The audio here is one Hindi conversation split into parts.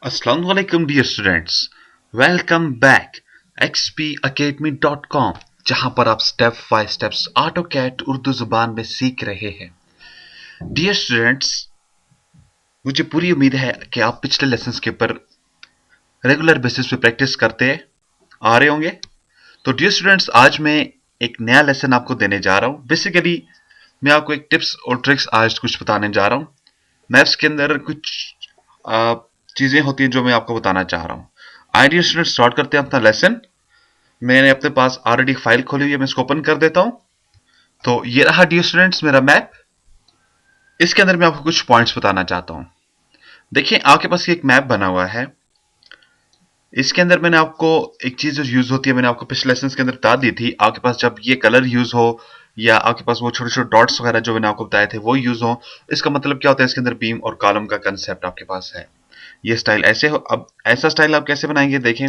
अस्सलाम वालेकुम dear students, welcome back xpacademy.com, जहां पर आप step by steps AutoCAD Urdu जुबान में सीख रहे हैं। डियर स्टूडेंट्स, मुझे पूरी उम्मीद है कि आप पिछले लेसन्स के ऊपर रेगुलर बेसिस पे प्रैक्टिस करते आ रहे होंगे। तो डियर स्टूडेंट्स, आज मैं एक नया लेसन आपको देने जा रहा हूं। बेसिकली मैं आपको एक टिप्स और ट्रिक्स आज कुछ बताने जा रहा हूं। मैथ्स के अंदर कुछ चीजें होती हैं जो मैं आपको बताना चाह रहा हूं। आइए डियर स्टूडेंट, स्टार्ट करते हैं अपना लेसन। मैंने अपने पास ऑलरेडी फाइल खोली हुई है, मैं इसको ओपन कर देता हूं। तो ये रहा डियर स्टूडेंट्स मेरा मैप। इसके अंदर मैं आपको कुछ पॉइंट्स बताना चाहता हूं। देखिए, आपके पास ये एक मैप बना हुआ है। इसके अंदर मैंने आपको एक चीज जो यूज होती है, मैंने आपको पिछले लेसन के अंदर बता दी थी। आपके पास जब ये कलर यूज हो या आपके पास वो छोटे छोटे डॉट्स वगैरह जो मैंने आपको बताए थे वो यूज हो, इसका मतलब क्या होता है, इसके अंदर बीम और कॉलम का कंसेप्ट आपके पास है। ये स्टाइल ऐसे हो। अब ऐसा स्टाइल आप कैसे बनाएंगे, देखें।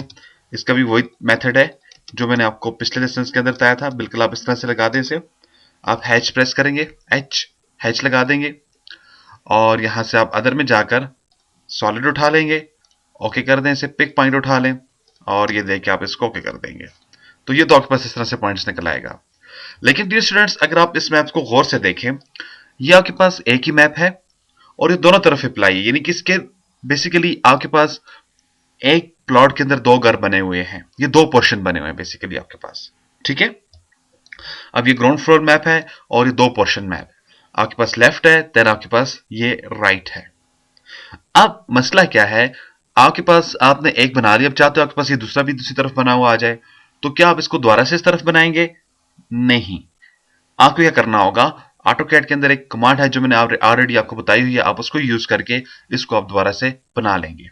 इसका भी वही मेथड है जो मैंने आपको पिछले लेसन के अंदर बताया था। बिल्कुल आप इस तरह से लगा दें इसे। आप हैच प्रेस करेंगे, एच हैच लगा देंगे और यहां से आप अदर में जाकर सॉलिड उठा लेंगे, ओके कर दें, इसे पिक पॉइंट उठा लें और ये देखिए आप इसको ओके कर देंगे। तो ये तो आपके पास इस तरह से पॉइंट्स निकल आएगा। लेकिन डियर स्टूडेंट्स, अगर आप इस मैप को गौर से देखें, ये आपके पास एक ही मैप है और ये दोनों तरफ अप्लाई है। यानी कि इसके बेसिकली आपके पास एक प्लॉट के अंदर दो घर बने हुए हैं। ये दो पोर्शन बने हुए हैं बेसिकली आपके पास। ठीक है। अब ये ग्राउंड फ्लोर मैप है और ये दो पोर्शन मैप। आपके पास लेफ्ट है, देन आपके पास ये राइट है। अब मसला क्या है, आपके पास आपने एक बना लिया, अब चाहते हो आपके पास ये दूसरा भी दूसरी तरफ बना हुआ आ जाए, तो क्या आप इसको दोबारा से इस तरफ बनाएंगे? नहीं। आपको क्या करना होगा, ऑटोकैड के अंदर एक कमांड है जो मैंने ऑलरेडी आपको बताई हुई है। आप उसको यूज करके इसको आप दोबारा से बना लेंगे।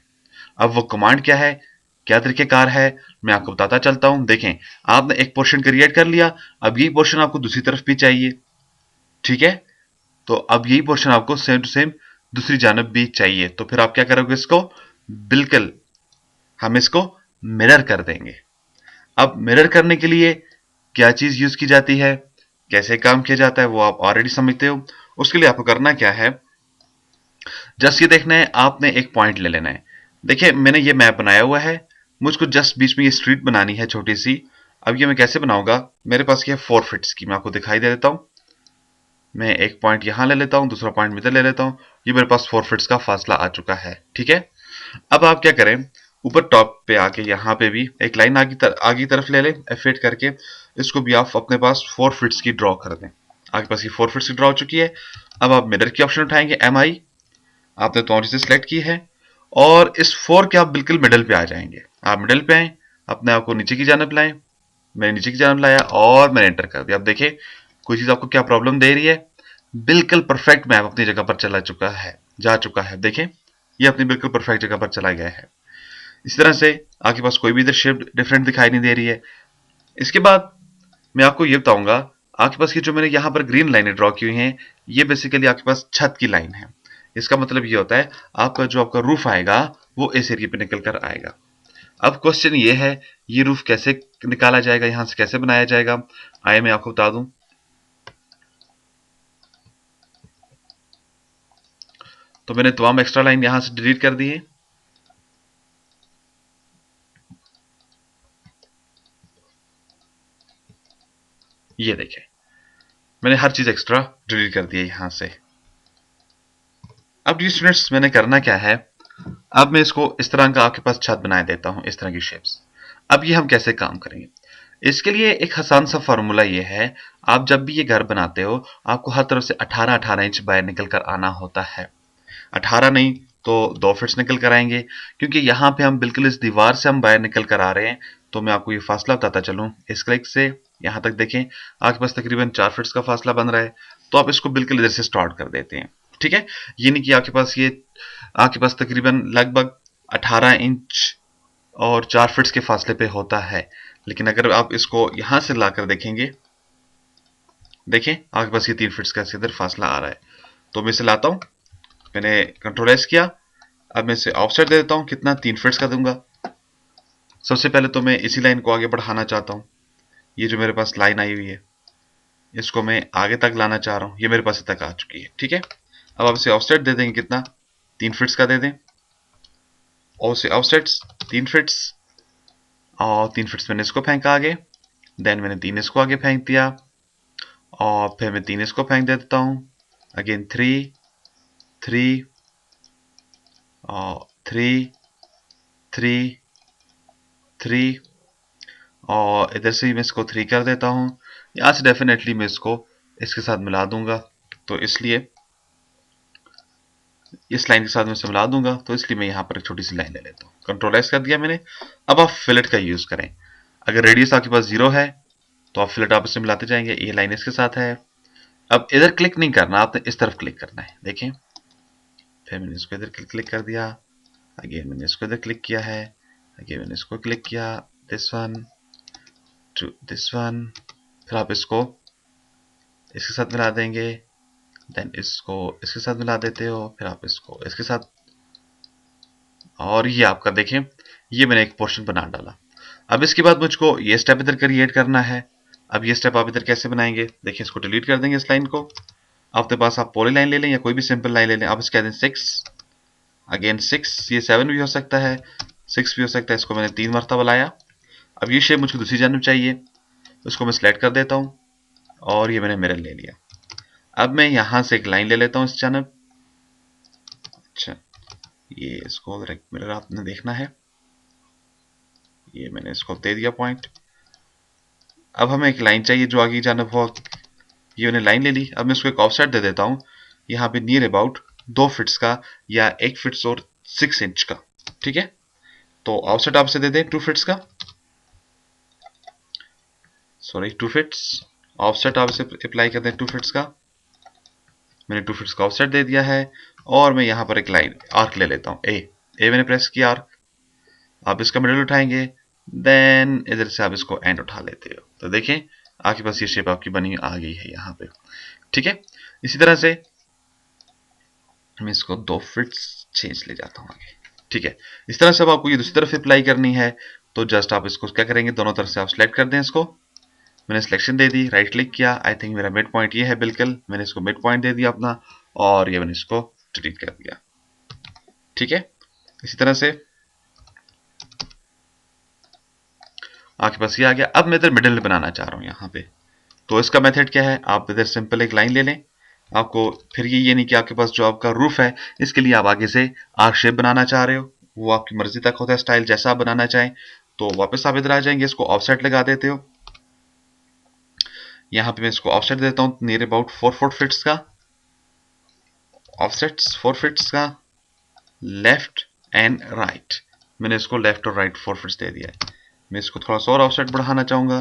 अब वो कमांड क्या है, क्या तरीकेकार है, मैं आपको बताता चलता हूं। देखें, आपने एक पोर्शन क्रिएट कर लिया, अब यही पोर्शन आपको दूसरी तरफ भी चाहिए। ठीक है। तो अब यही पोर्शन आपको सेम टू सेम दूसरी जानब भी चाहिए। तो फिर आप क्या करोगे, इसको बिल्कुल हम इसको मिरर कर देंगे। अब मिरर करने के लिए क्या चीज यूज की जाती है, कैसे काम किया जाता है, वो आप ऑलरेडी समझते हो। उसके लिए आपको करना क्या है, जस्ट ये देखना है, आपने एक पॉइंट ले लेना है। देखिए, मैंने ये मैप बनाया हुआ है, मुझको जस्ट बीच में ये स्ट्रीट बनानी है छोटी सी। अब ये मैं कैसे बनाऊंगा, मेरे पास ये 4 फीट्स की, मैं आपको दिखाई दे देता हूं। मैं एक पॉइंट यहां ले लेता हूं, दूसरा पॉइंट इधर ले लेता हूं। ये मेरे पास 4 फीट्स का फासला आ चुका है। ठीक है। अब आप क्या करें, ऊपर टॉप पे आके यहाँ पे भी एक लाइन आगे तरफ ले लें, F8 करके। इसको भी आप अपने पास 4 फीट्स की ड्रॉ कर दें। आपके पास ये 4 फीट्स की ड्रॉ हो चुकी है। अब आप मिरर की ऑप्शन उठाएंगे, MI आपने तो से सिलेक्ट की है और इस 4 के आप बिल्कुल मिडल पे आ जाएंगे। आप मिडल पे आए, अपने आप को नीचे की जानब लाएं। मैंने नीचे की जानब लाया और मैंने एंटर कर दिया। अब देखिए, कोई चीज आपको क्या प्रॉब्लम दे रही है? बिल्कुल परफेक्ट मैप अपनी जगह पर जा चुका है। देखें, ये अपनी बिल्कुल परफेक्ट जगह पर चला गया है। इस तरह से आपके पास कोई भी इधर शेप डिफरेंट दिखाई नहीं दे रही है। इसके बाद मैं आपको ये बताऊंगा, आपके पास ये जो मैंने यहाँ पर ग्रीन लाइनें ड्रॉ की हुई हैं, ये बेसिकली आपके पास छत की लाइन है। इसका मतलब ये होता है आपका जो आपका रूफ आएगा वो इस एरिया पे निकल कर आएगा। अब क्वेश्चन ये है, ये रूफ कैसे निकाला जाएगा, यहां से कैसे बनाया जाएगा? आइए मैं आपको बता दूं। तो मैंने तमाम एक्स्ट्रा लाइन यहां से डिलीट कर दी है। ये देखें, मैंने हर चीज एक्स्ट्रा डिलीट कर दी है यहां से। अब ये स्टूडेंट्स, मैंने करना क्या है, अब मैं इसको इस तरह का आपके पास छत बना देता हूं, इस तरह की शेप्स। अब ये हम कैसे काम करेंगे, इसके लिए एक आसान सा फार्मूला ये है। आप जब भी ये घर बनाते हो, आपको हर तरफ से 18-18 इंच बाहर निकल कर आना होता है। 18 नहीं तो 2 फीट्स निकल कर आएंगे, क्योंकि यहाँ पे हम बिल्कुल इस दीवार से हम बाहर निकल कर आ रहे हैं। तो मैं आपको ये फासला बताता चलूं, इस क्लिक से यहाँ तक देखें, आपके पास तकरीबन 4 फीट्स का फासला बन रहा है। तो आप इसको बिल्कुल इधर से स्टार्ट कर देते हैं। ठीक है। ये नहीं कि आपके पास तकरीबन लगभग 18 इंच और 4 फीट्स के फासले पे होता है। लेकिन अगर आप इसको यहां से लाकर देखेंगे, देखें आपके पास ये 3 फीट्स का इधर फासला आ रहा है। तो मैं इसे लाता हूं, मैंने कंट्रोल एस किया। अब मैं इसे ऑफसेट दे देता हूं, कितना, 3 फीट्स का दूंगा। सबसे पहले तो मैं इसी लाइन को आगे बढ़ाना चाहता हूं। ये जो मेरे पास लाइन आई हुई है, इसको मैं आगे तक लाना चाह रहा हूं। ये मेरे पास तक आ चुकी है। ठीक है। अब आप इसे ऑफसेट दे देंगे, कितना, 3 फीट्स का दे दें। ओ से ऑफसेट्स 3 फिट्स, और 3 फिट्स मैंने इसको फेंका आगे, देन मैंने 3 इसको आगे फेंक दिया, और फिर मैं 3 इसको फेंक देता हूँ, अगेन 3 3 और 3 3 3, और इधर से ही मैं इसको 3 कर देता हूँ। यहाँ से डेफिनेटली मैं इसको इसके साथ मिला दूंगा, तो इसलिए इस लाइन के साथ मैं इसे मिला दूंगा, तो इसलिए मैं यहाँ पर एक छोटी सी लाइन ले लेता हूँ। कंट्रोल एस कर दिया मैंने। अब आप फिलेट का यूज करें। अगर रेडियस आपके पास 0 है तो आप फिलेट आप इसे मिलाते जाएंगे। ये लाइन इसके साथ है। अब इधर क्लिक नहीं करना, आपने इस तरफ क्लिक करना है। देखें, फिर मैंने इसको इधर क्लिक कर दिया, अगेन मैंने इसको इधर क्लिक किया है, अगेन मैंने इसको क्लिक किया, this one two this one, फिर आप इसको इसके साथ मिला देंगे, देन इसको इसके साथ मिला देते हो, फिर आप इसको इसके साथ, और ये आपका देखें, ये मैंने एक पोर्शन बना डाला। अब इसके बाद मुझको ये स्टेप इधर क्रिएट करना है। अब ये स्टेप आप इधर कैसे बनाएंगे, देखिए इसको डिलीट कर देंगे इस लाइन को। आपके पास आप पॉली लाइन ले लें या कोई भी सिंपल लाइन ले लें। आप इसके कह दें 6, अगेन 6, ये 7 भी हो सकता है, 6 भी हो सकता है। इसको मैंने 3 मरतबा लाया। अब ये शेप मुझको दूसरी जानब चाहिए, उसको मैं सिलेक्ट कर देता हूँ, और ये मैंने मिरर ले लिया। अब मैं यहां से एक लाइन ले लेता हूँ इस जानब। अच्छा, ये इसको मिरर आपने देखना है, ये मैंने इसको दे दिया पॉइंट। अब हमें एक लाइन चाहिए जो आगे जानब हो, ये मैंने लाइन ले ली। अब मैं इसको एक ऑफसेट दे देता हूँ यहाँ पे नियर अबाउट 2 फिट्स का या 1 फिट्स और 6 इंच का। ठीक है, तो ऑफसेट आप इसे दे दें 2 फिट्स का, सॉरी 2 फिट्स। ऑफसेट आप इसे अप्लाई कर दें 2 फिट्स का। मैंने 2 फिट्स का ऑफसेट दे दिया है, और मैं यहाँ पर एक लाइन आर्क ले लेता हूँ। ए मैंने प्रेस किया, आर्क। आप इसका मिडल उठाएंगे, देन इधर से आप इसको एंड उठा लेते हो, तो देखें आपके पास ये शेप आपकी बनी आ गई है यहाँ पे। ठीक है, इसी तरह से मैं इसको 2 फिट्स चेंज ले जाता हूँ आगे। ठीक है, इस तरह से अब आपको ये दूसरी तरफ अप्लाई करनी है, तो जस्ट आप इसको क्या करेंगे, दोनों तरफ से आप सिलेक्ट कर दें इसको। मैंने सिलेक्शन दे दी, राइट क्लिक किया, आई थिंक मेरा मिड पॉइंट ये है बिल्कुल, मैंने इसको मिड पॉइंट दे दिया अपना, और ये मैंने इसको डिलीट कर दिया। ठीक है, इसी तरह से आपके पास ये आ गया। अब मैं इधर मिडिल बनाना चाह रहा हूँ यहाँ पे, तो इसका मेथड क्या है, आप इधर सिंपल एक लाइन ले लें। आपको फिर ये नहीं कि आपके पास जो आपका रूफ है इसके लिए आप आगे से आर्क शेप बनाना चाह रहे हो, वो आपकी मर्जी तक होता है, स्टाइल जैसा आप बनाना चाहें। तो वापस आप इधर आ जाएंगे, इसको ऑफसेट लगा देते हो। यहाँ पे मैं इसको ऑफसेट देता हूँ नियर अबाउट 4 फिट्स का, ऑफसेट्स 4 फिट्स का, लेफ्ट एंड राइट। मैंने इसको लेफ्ट और राइट 4 फिट्स दे दिया है। मैं इसको थोड़ा सा और ऑफसेट बढ़ाना चाहूंगा,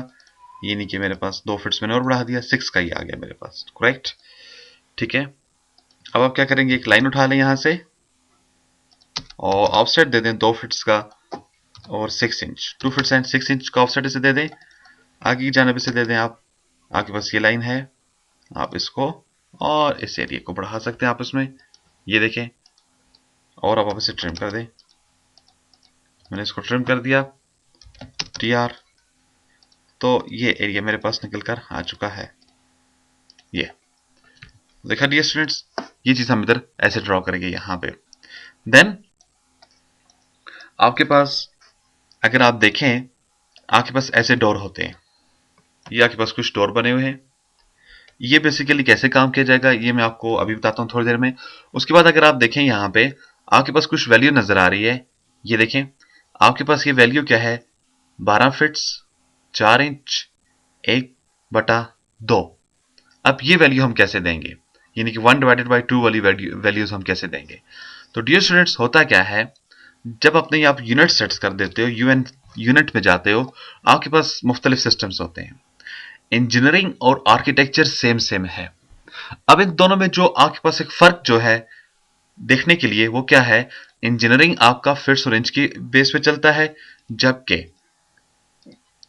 ये नहीं कि मेरे पास 2 फिट्स मैंने और बढ़ा दिया, 6 का ही आ गया मेरे पास, करेक्ट। ठीक है, अब आप क्या करेंगे, एक लाइन उठा लें यहाँ से, और ऑफसेट दे दें 2 फिट्स का और 6 इंच, 2 फिट्स एंड 6 इंच का ऑफसेट इसे दे दें। आगे की जानब इसे दे दें आप, आपके पास ये लाइन है, आप इसको और इस एरिया को बढ़ा सकते हैं आपस में, ये देखें, और आप इसे ट्रिम कर दें। मैंने इसको ट्रिम कर दिया, TR, तो ये एरिया मेरे पास निकल कर आ चुका है। ये देखा डियर स्टूडेंट्स, ये चीज हम इधर ऐसे ड्रॉ करेंगे यहाँ पे। देन आपके पास अगर आप देखें, आपके पास ऐसे डोर होते हैं, ये आपके पास कुछ डोर बने हुए हैं। ये बेसिकली कैसे काम किया जाएगा ये मैं आपको अभी बताता हूँ थोड़ी देर में। उसके बाद अगर आप देखें यहाँ पे आपके पास कुछ वैल्यू नजर आ रही है, ये देखें आपके पास ये वैल्यू क्या है, 12 फिट्स 4 इंच 1/2। अब ये वैल्यू हम कैसे देंगे, यानी कि 1/2 वाली वैल्यूज हम कैसे देंगे। तो डियर स्टूडेंट्स, होता क्या है, जब अपने आप यूनिट सेट्स कर देते हो, यूनिट में जाते हो, आपके पास मुख्तलिफ सिस्टम्स होते हैं। इंजीनियरिंग और आर्किटेक्चर सेम सेम है। अब इन दोनों में जो आपके पास एक फर्क जो है देखने के लिए, वो क्या है, इंजीनियरिंग आपका फिट्स और इंच की बेस पे चलता है, जबकि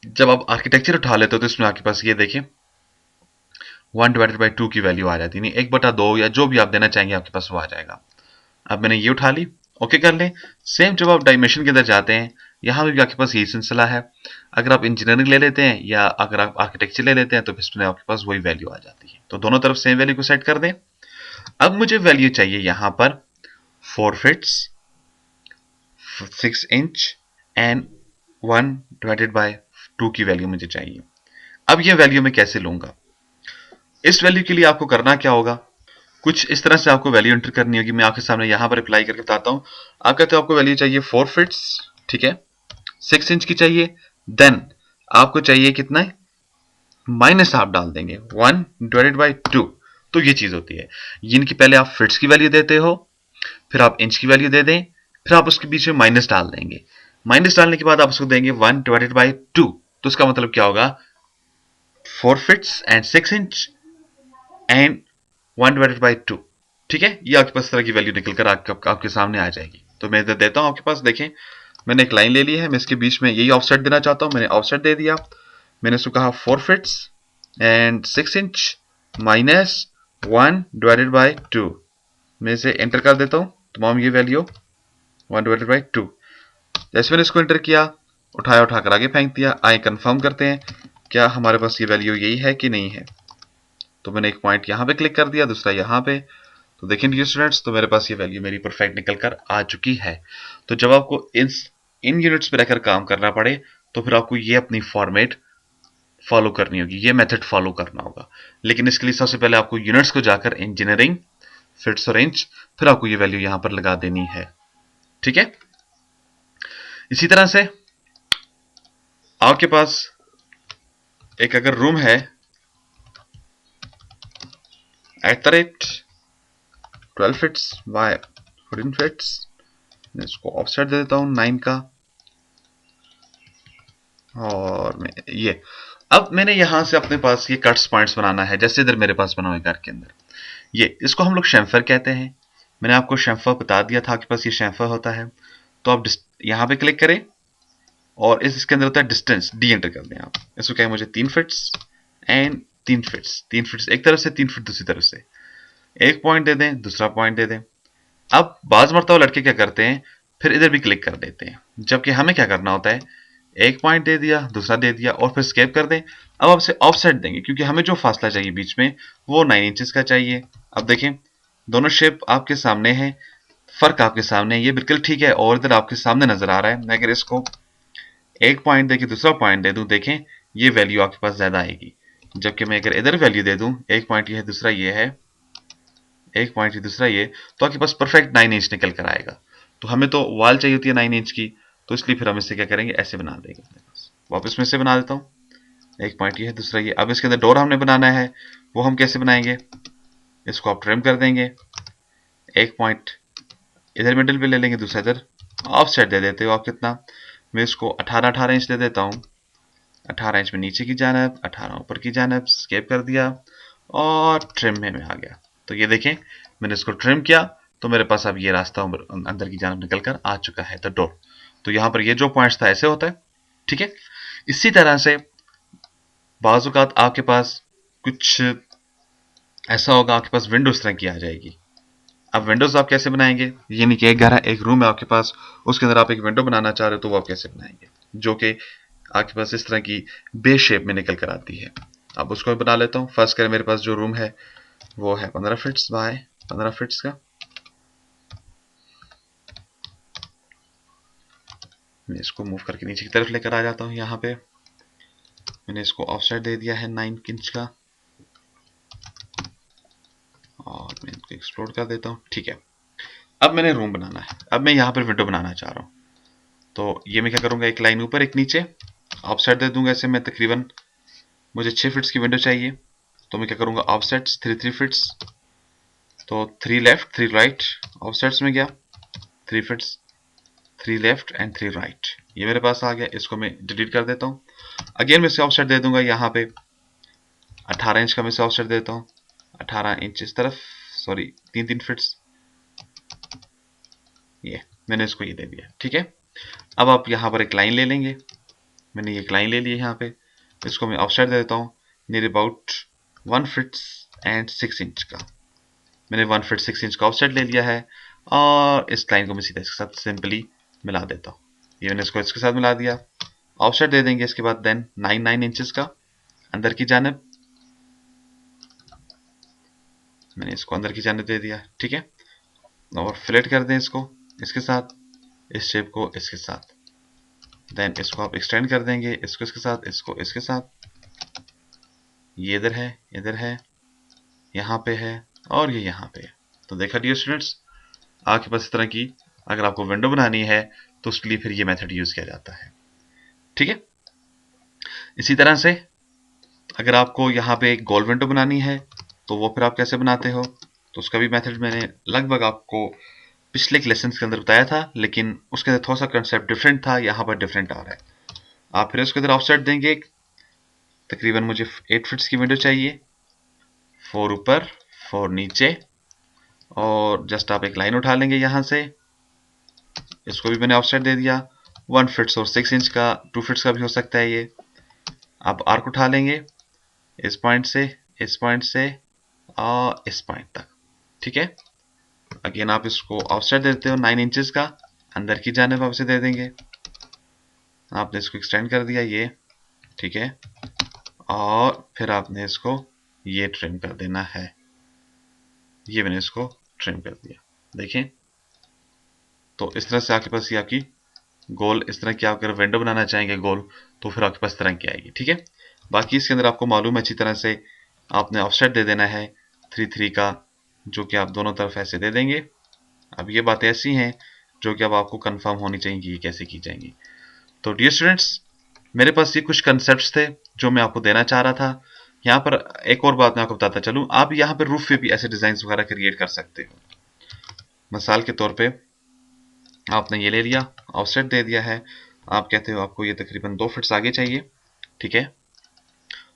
जब आप आर्किटेक्चर उठा लेते हो तो इसमें आपके पास ये देखें 1/2 की वैल्यू आ जाती है, नहीं 1/2 या जो भी आप देना चाहेंगे आपके पास वो आ जाएगा। अब मैंने ये उठा ली, ओके कर लें। सेम जब आप डायमेंशन के अंदर जाते हैं, यहां भी आपके पास यही सिलसिला है। अगर आप इंजीनियरिंग ले लेते हैं या अगर आप आर्किटेक्चर ले लेते हैं तो इसमें आपके पास वही वैल्यू आ जाती है। तो दोनों तरफ सेम वैल्यू को सेट कर दें। अब मुझे वैल्यू चाहिए यहां पर 4 फिट्स 6 इंच एंड 1/2 की वैल्यू मुझे चाहिए। अब ये वैल्यू मैं कैसे लूंगा? इस वैल्यू के लिए आपको करना क्या होगा, कुछ इस तरह से आपको वैल्यू एंटर करनी होगी। मैं आपके सामने यहां पर अप्लाई करके बताता हूं। आप कहते हो आपको वैल्यू चाहिए 4 फीट्स, ठीक है, 6 इंच की चाहिए। देन आपको चाहिए कितना है, माइनस आप डाल देंगे 1/2। तो ये चीज होती है, इनकी पहले आप फिट्स की वैल्यू देते हो, फिर आप इंच की वैल्यू दे दें, फिर आप उसके बीच में माइनस डाल देंगे। माइनस डालने के बाद आप उसको देंगे 1/2। तो उसका मतलब क्या होगा, 4 फीट्स एंड 6 इंच एंड 1/2। ठीक है, ये आपके पास इस तरह की वैल्यू निकल कर आपके सामने आ जाएगी। तो मैं इधर देता हूं आपके पास, देखें मैंने एक लाइन ले ली है, मैं इसके बीच में यही ऑफसेट देना चाहता हूं, मैंने ऑफसेट दे दिया। मैंने उसको कहा 4 फीट्स एंड 6 इंच माइनस 1/2। मैं इसे एंटर कर देता हूं, तमाम ये वैल्यू 1/2। जैसे मैंने इसको एंटर किया, उठाकर आगे फेंक दिया। आए कंफर्म करते हैं क्या हमारे पास ये वैल्यू यही है कि नहीं है। तो मैंने एक पॉइंट यहां पे क्लिक कर दिया, दूसरा यहां पे। तो देखें डियर स्टूडेंट्स, तो मेरे पास ये वैल्यू मेरी परफेक्ट निकल कर आ चुकी है। तो जब आपको इन यूनिट्स पे रहकर काम करना पड़े, तो फिर आपको ये अपनी फॉर्मेट फॉलो करनी होगी, ये मेथड फॉलो करना होगा। लेकिन इसके लिए सबसे पहले आपको यूनिट्स को जाकर इंजीनियरिंग, फिट्स और इंच, फिर आपको ये वैल्यू यहां पर लगा देनी है। ठीक है, इसी तरह से आपके पास एक अगर रूम है @12 फीट्स बाय 14 फीट्स, मैं इसको ऑफसेट दे देता हूं 9 का। और मैं ये अब मैंने यहां से अपने पास ये कट्स पॉइंट्स बनाना है, जैसे इधर मेरे पास बना हुआ है घर के अंदर। ये इसको हम लोग शेम्फर कहते हैं। मैंने आपको शेम्फर बता दिया था, आपके पास ये शेम्फर होता है। तो आप यहां पे क्लिक करें और इसके अंदर होता है डिस्टेंस, डी एंटर कर दें आप। इसको कहें मुझे 3 फीट्स एंड 3 फीट्स, 3 फीट्स एक तरफ से, 3 फीट दूसरी तरफ से। एक पॉइंट दे दें, दूसरा पॉइंट दे दें। अब बाज मरतबा लड़के क्या करते हैं, फिर इधर भी क्लिक कर देते हैं, जबकि हमें क्या करना होता है, एक पॉइंट दे दिया, दूसरा दे दिया और फिर स्केप कर दें। अब आपसे ऑफसेट देंगे, क्योंकि हमें जो फासला चाहिए बीच में वो 9 इंचेस का चाहिए। अब देखें दोनों शेप आपके सामने है, फर्क आपके सामने है, ये बिल्कुल ठीक है और इधर आपके सामने नजर आ रहा है। मैं अगर इसको एक पॉइंट देके दूसरा पॉइंट दे दूं, देखें ये वैल्यू आपके पास ज्यादा आएगी। जबकि मैं अगर इधर वैल्यू दे दूं, एक पॉइंट ये है, दूसरा ये है, एक पॉइंट ये दूसरा ये, तो आपके पास परफेक्ट 9 इंच निकल कर आएगा। तो हमें तो वॉल चाहिए होती है 9 इंच की, तो इसलिए फिर हम इसे क्या करेंगे, ऐसे बना देंगे। वापस में से बना देता हूँ, एक पॉइंट ये है, दूसरा ये। अब इसके अंदर डोर हमने बनाना है, वो हम कैसे बनाएंगे, इसको आप ट्रिम कर देंगे, एक पॉइंट इधर मिडिल पे ले लेंगे, दूसरा इधर। ऑफ सेट दे देते हो आप कितना, मैं इसको 18 इंच दे देता हूँ। 18 इंच में नीचे की जानब, 18 ऊपर की जानब, स्केप कर दिया और ट्रिम में आ गया। तो ये देखें मैंने इसको ट्रिम किया, तो मेरे पास अब ये रास्ता अंदर की जानब निकल कर आ चुका है, द डोर। तो यहां पर ये जो पॉइंट्स था ऐसे होता है। ठीक है, इसी तरह से बाजुकात आपके पास कुछ ऐसा होगा, आपके पास विंडो इस तरह की आ जाएगी। अब विंडोज आप कैसे बनाएंगे, यानी कि एक घर है, एक रूम है आपके पास, उसके अंदर आप एक विंडो बनाना चाह रहे हो, तो वो आप कैसे बनाएंगे, जो कि आपके पास इस तरह की बे शेप में निकल कर आती है। अब उसको बना लेता हूँ। फर्स्ट करें, मेरे पास जो रूम है वो है 15 फीट्स बाय 15 फीट्स का। मैं इसको मूव करके नीचे की तरफ लेकर आ जाता हूँ। यहाँ पे मैंने इसको ऑफसेट दे दिया है 9 इंच का और मैं इसको एक्सप्लोर कर देता हूँ। ठीक है, अब मैंने रूम बनाना है, अब मैं यहाँ पर विंडो बनाना चाह रहा हूँ। तो ये मैं क्या करूंगा, एक लाइन ऊपर एक नीचे ऑफसेट दे दूंगा। ऐसे मैं तकरीबन मुझे 6 फीट्स की विंडो चाहिए, तो मैं क्या करूंगा, ऑफसेट्स 3 फीट्स, तो 3 लेफ्ट 3 राइट, ऑफसेट्स में गया 3 फीट्स, 3 लेफ्ट एंड 3 राइट, ये मेरे पास आ गया। इसको मैं डिलीट कर देता हूँ। अगेन मैं इसे ऑफसेट दे दूंगा, यहाँ पे 18 इंच का मैं इसे ऑफसेट देता हूँ, 18 इंच इस तरफ, सॉरी 3 फीट्स, ये मैंने इसको ये दे दिया। ठीक है, अब आप यहाँ पर एक लाइन ले लेंगे, मैंने एक लाइन ले ली है यहाँ पे, इसको मैं ऑफसेट दे देता हूँ near about 1 feats and 6 inch का। मैंने 1 फीट 6 इंच का ऑफसेट ले लिया है और इस लाइन को मैं सीधा इसके साथ सिंपली मिला देता हूँ। ये मैंने इसको इसके साथ मिला दिया, ऑफसेट दे देंगे इसके बाद। देन 9 इंचेस का अंदर की जानब, मैंने इसको अंदर की जानब दे दिया। ठीक है, और फ्लेट कर दें इसको इसके साथ, इस शेप को इसके साथ, देन इसको आप एक्सटेंड कर देंगे, इसको इसके साथ, इसको इसके साथ। ये इधर है, यहाँ पे है और ये यहाँ पे है। तो देखा डियर स्टूडेंट्स, आपके पास इस तरह की अगर आपको विंडो बनानी है तो उसके लिए फिर ये मेथड यूज किया जाता है। ठीक है, इसी तरह से अगर आपको यहाँ पे एक गोल विंडो बनानी है तो वो फिर आप कैसे बनाते हो, तो उसका भी मेथड मैंने लगभग आपको पिछले लेसन के अंदर बताया था, लेकिन उसके अंदर थोड़ा सा कंसेप्ट डिफरेंट था, यहाँ पर डिफरेंट आ रहा है। आप फिर उसके अंदर ऑफसेट देंगे, तकरीबन मुझे 8 फीट्स की विंडो चाहिए, 4 ऊपर 4 नीचे, और जस्ट आप एक लाइन उठा लेंगे यहाँ से, इसको भी मैंने ऑफसेट दे दिया 1 फीट्स और 6 इंच का, 2 फीट्स का भी हो सकता है ये। आप आर्क उठा लेंगे इस पॉइंट से, इस पॉइंट से और इस पॉइंट तक। ठीक है, अगेन आप इसको ऑफसेट देते हो 9 इंचेस का, अंदर की जानिब आप इसे दे देंगे, आपने इसको एक्सटेंड कर दिया ये। ठीक है, और फिर आपने इसको ये ट्रिम कर देना है, ये मैंने इसको ट्रिम कर दिया। देखें, तो इस तरह से आपके पास ये आपकी गोल, इस तरह की आप अगर विंडो बनाना चाहेंगे गोल, तो फिर आपके पास तरह की आएगी। ठीक है, बाकी इसके अंदर आपको मालूम है अच्छी तरह से आपने ऑफसेट दे देना है 3-3 का, जो कि आप दोनों तरफ ऐसे दे देंगे। अब ये बातें ऐसी हैं जो कि अब आपको कंफर्म होनी चाहिए कि ये कैसे की जाएंगी। तो डियर स्टूडेंट्स, मेरे पास ये कुछ कंसेप्ट्स थे जो मैं आपको देना चाह रहा था। यहाँ पर एक और बात मैं आपको बताता चलूँ, आप यहाँ पर रूफ पे भी ऐसे डिजाइन वगैरह क्रिएट कर सकते हो। मिसाल के तौर पे आपने ये ले लिया, ऑफसेट दे दिया है, आप कहते हो आपको ये तकरीबन 2 फीट्स आगे चाहिए। ठीक है,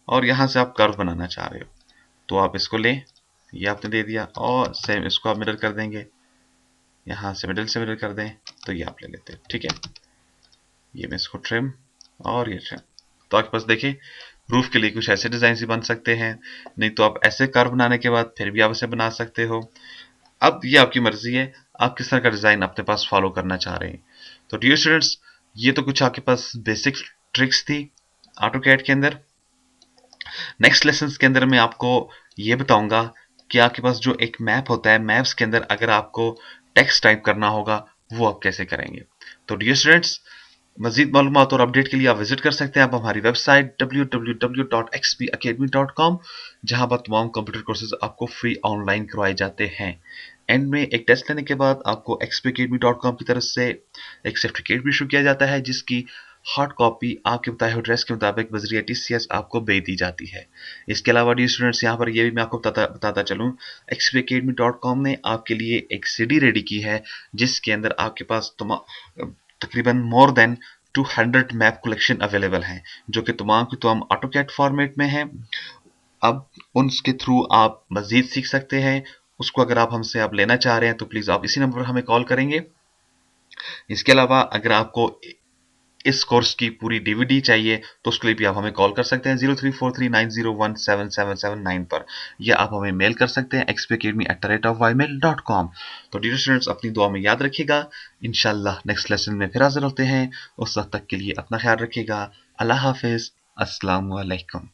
और यहाँ से आप कर्व बनाना चाह रहे हो, तो आप इसको लें, ये आपने दे दिया, और सेम इसको आप मिरर कर देंगे, यहाँ से मिडल से मिरर कर दें, तो ये आप ले लेते हैं। ठीक है, ये मैं इसको ट्रिम और ये ट्रिम, तो आपके पास देखिए रूफ के लिए कुछ ऐसे डिजाइन ही बन सकते हैं, नहीं तो आप ऐसे कर्व बनाने के बाद फिर भी आप इसे बना सकते हो। अब ये आपकी मर्जी है, आप किस तरह का डिजाइन अपने पास फॉलो करना चाह रहे हैं। तो डियर स्टूडेंट्स, ये तो कुछ आपके पास बेसिक ट्रिक्स थी ऑटोकैड के अंदर। नेक्स्ट लेसन के अंदर मैं आपको ये बताऊंगा कि आपके पास जो एक मैप होता है, मैप्स के अंदर अगर आपको टेक्स्ट टाइप करना होगा वो आप कैसे करेंगे। तो डियर स्टूडेंट्स, मजीद मालूमात और अपडेट के लिए आप विजिट कर सकते हैं आप हमारी वेबसाइट www.xpacademy.com, जहां पर तमाम कंप्यूटर कोर्सेज आपको फ्री ऑनलाइन करवाए जाते हैं। एंड में एक टेस्ट लेने के बाद आपको xpacademy.com की तरफ से एक सर्टिफिकेट भी इशू किया जाता है, जिसकी हार्ड कॉपी आपके बताए हुए एड्रेस के मुताबिक बजरिया TCS आपको भेज दी जाती है। इसके अलावा डी स्टूडेंट्स, यहाँ पर यह भी मैं आपको बताता चलूँ, xpacademy.com ने आपके लिए एक CD रेडी की है, जिसके अंदर आपके पास तकरीबन more than 200 map collection available हैं, जो कि तमाम की तमाम ऑटोकैड फॉर्मेट में हैं। अब उनके थ्रू आप मजीद सीख सकते हैं। उसको अगर आप हमसे आप लेना चाह रहे हैं तो प्लीज़ आप इसी नंबर पर हमें कॉल करेंगे। इसके अलावा अगर आपको इस कोर्स की पूरी DVD चाहिए तो उसके लिए भी आप हमें कॉल कर सकते हैं 034390177779 पर, या आप हमें मेल कर सकते हैं xpacademy@ymail.com। तो डियर स्टूडेंट्स, अपनी दुआ में याद रखिएगा, इंशाल्लाह नेक्स्ट लेसन में फिर हाजिर होते हैं। उस वक्त तक के लिए अपना ख्याल रखिएगा। अल्लाह हाफिज, अस्सलाम वालेकुम।